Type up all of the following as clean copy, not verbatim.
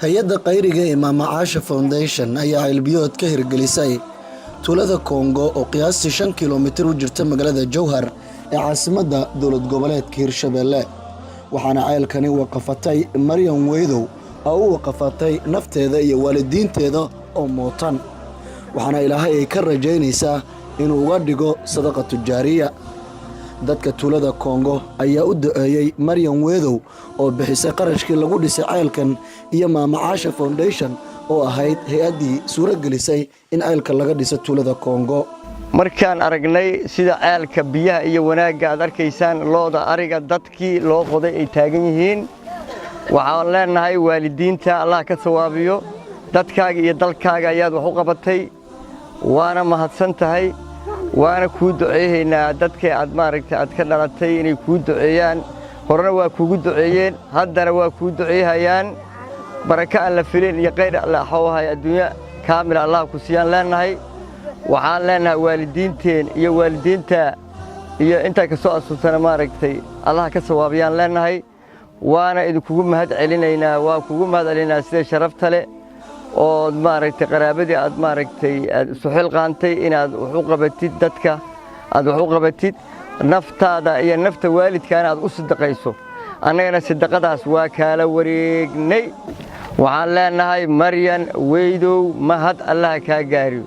hay-adda qayriga ee Mama Caasha Foundation ayaa cilbiyood ka hirgelisay tuulada Kongo oo qiyaastii 5 kiiloomitir u jirta magaalada Jowhar ee caasimadda dowlad goboleedka Hirshabelle waxaana ceelkani waqafatay Maryam Weydow oo u waqafatay nafteeda iyo waalidiinteeda oo mootan waxaana Ilaahay ay ka rajaynaysaa inuu uga dhigo sadaqa tujaariya dadka tuulada Kongo ayaa u duceeyay Maryam Weydow oo bixisay qarashkii lagu dhisay ceelkan iyo Mama Caasha Foundation oo ahayd hay'adii suura gelisay in ceelka laga dhiso tuulada Kongo markaan aragnay sida ceelka biyaha iyo wanaagga aad arkaysaan looda ariga dadkii loo qoday ay taagan yihiin waxaan leenahay waalidiinta Allah ka sawaabiyo dadkaaga iyo dalkaaga ayaad wax u qabatay waana mahadsan tahay waana ku duceeynaa dadka aad maaragtay aad ka dhalatay inay ku duceeyaan horena waa kugu duceeyeen haddana waa ku duceeyayaan baraka alla fileen iyo khayr alla xawaahay adduunyo kaamil Allah ku siiyaan leenahay waxaan leenahay waalidiinteen iyo waalidiinta iyo inta ka soo asutana maaragtay Allah ka sawaabiyaan leenahay waana idinku mahad celinaynaa waa kugu mahad celinaynaa sida sharafta leh oo maaragtay qaraabadii aad maaragtay suxil qaantay inaad wax u qabatid dadka aad wax u qabatid naftaada iyo nafta waalidkaana aad u sadaqayso annagana sadaqadaas waa kala wareegnay waxaan leenahay Maryam Weydow mahad Allah ka gaariyo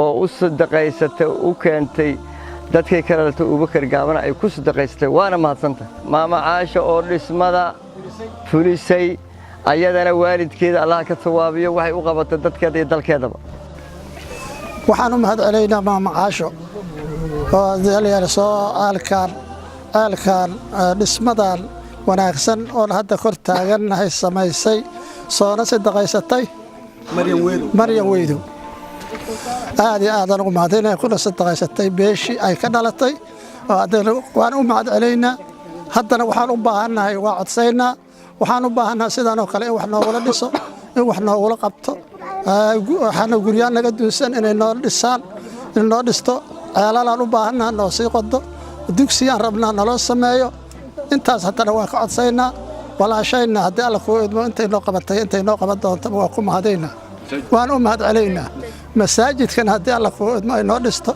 oo u sadaqaysatay u keentay dadkay kala latay Abubakar gaabana ay ku sadaqaysatay waana mahadsantahay Mama Caasha oo dhismada fulisay ayadana waalidkeeda Allah ka tawaabiyo waxay u qabatay dadkeeda iyo dalkeedaba waxaan u mahad celeynaa Mama Caasho oo dadaalaya soo aalkan dhismadan wanaagsan oo hadda kor taaganahay samaysay soona sadaqaysatay Maryam Weydow aad iyo aad ugu mahadinay kuna sadaqaysatay beeshi ay ka dhalatay oo hadana waan u mahad celeynaa haddana waxaan u baahanahay waa codsaynaa waxaan u baahanahay sidaan oo kale wax noogula dhiso in wax noogula qabto waxaana guriyaan naga duusan inay noo dhisaan in noo dhisto ceelaan u baahanahay noo sii qodo dugsiyaan rabnaa naloo sameeyo intaas haddana waa ka codsaynaa walaashayna haddii alla ku idmo intay noo qabatay intay noo qaban doonto waa ku mahadaynaa waan u mahad celeynaa masaajidkan haddii alla ku idmo ay noo dhisto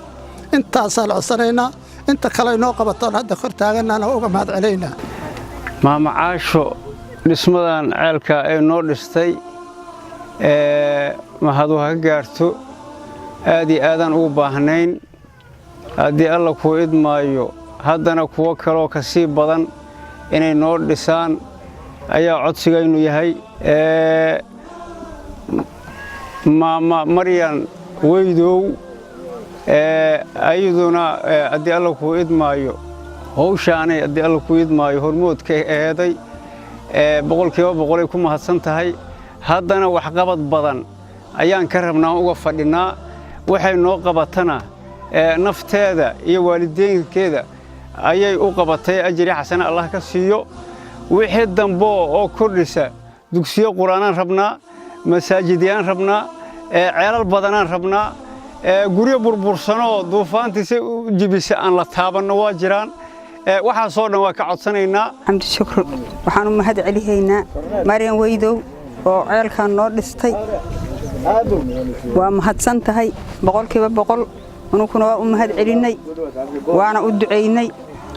intaas la codsanaynaa inta kale noo qabatoon hadda kor taaganaana uga mahad celeynaa Mama Caasho dhismadan ceelka ay noo dhistay mahad waxa gaarto aad iyo aadan ugu baahnayn haddii alla ku idmaayo haddana kuwa kale oo ka sii badan inay noo dhisaan ayaa codsigaynu yahay Mama Maryam Weydow ayaduna haddii alla ku idmaayo hawshaanay haddii alla ku idmaayo hormoodka eeday boqolkiiba boqol ay ku mahadsan tahay haddana wax qabad badan ayaan ka rabnaa uga fadhinaa waxay noo qabatana nafteeda iyo waalidiinteeda ayay u qabatay ajri xasan Allah ka siiyo wixii dambe oo kordhisa dugsiyo quraanaan rabnaa masaajidiyaan rabnaa ceelal badanaan rabnaa guryo burbursano duufaantiisa jibisa aan la taabanno waa jiraan waxa soo dhan waa ka codsanaynaa xamdi shukr waxaan u mahad celihaynaa Maryam Weydow oo ceelkan noo dhistay waa mahadsan tahay boqolkiiba boqol unukuna waa u mahad celinay waana u duceynay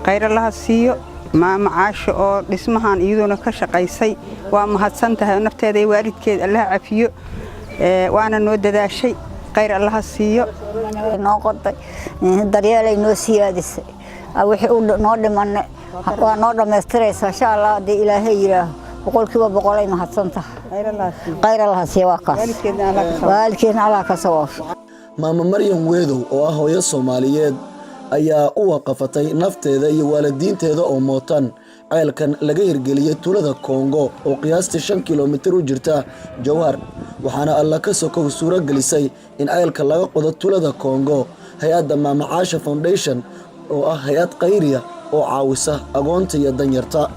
khayr Allah siiyo Mama Caasho oo dhismahan iyaduna ka shaqaysay waa mahadsan tahay nafteeda iyo waalidkeeda Allah cafiyo waana noo dadaashay khayr Allah siiyo noo qoday daryeelay noo siyaadisay wixii uu noo dhimanay waa noo dhameystiraysaa insha Allah hadii Ilaahay yiraaho boqolkiiba boqol ay mahadsan tahay khayr Allah siiyo waa kaas waalidkeena Allah ka sawaafiyo Mama Maryam Weydow oo ah hooyo Soomaaliyeed ayaa u waqafatay nafteeda iyo waalidiinteeda oo mootan ceelkan laga hirgeliyay tuulada Kongo oo qiyaastii 5 kiiloomitir u jirta Jowhar waxaana alla ka soo suura gelisay in ceelka laga qodo tuulada Kongo hay'adda Mama Caasha Foundation oo ah hay'ad qayriya oo caawisa agoonta iyo danyarta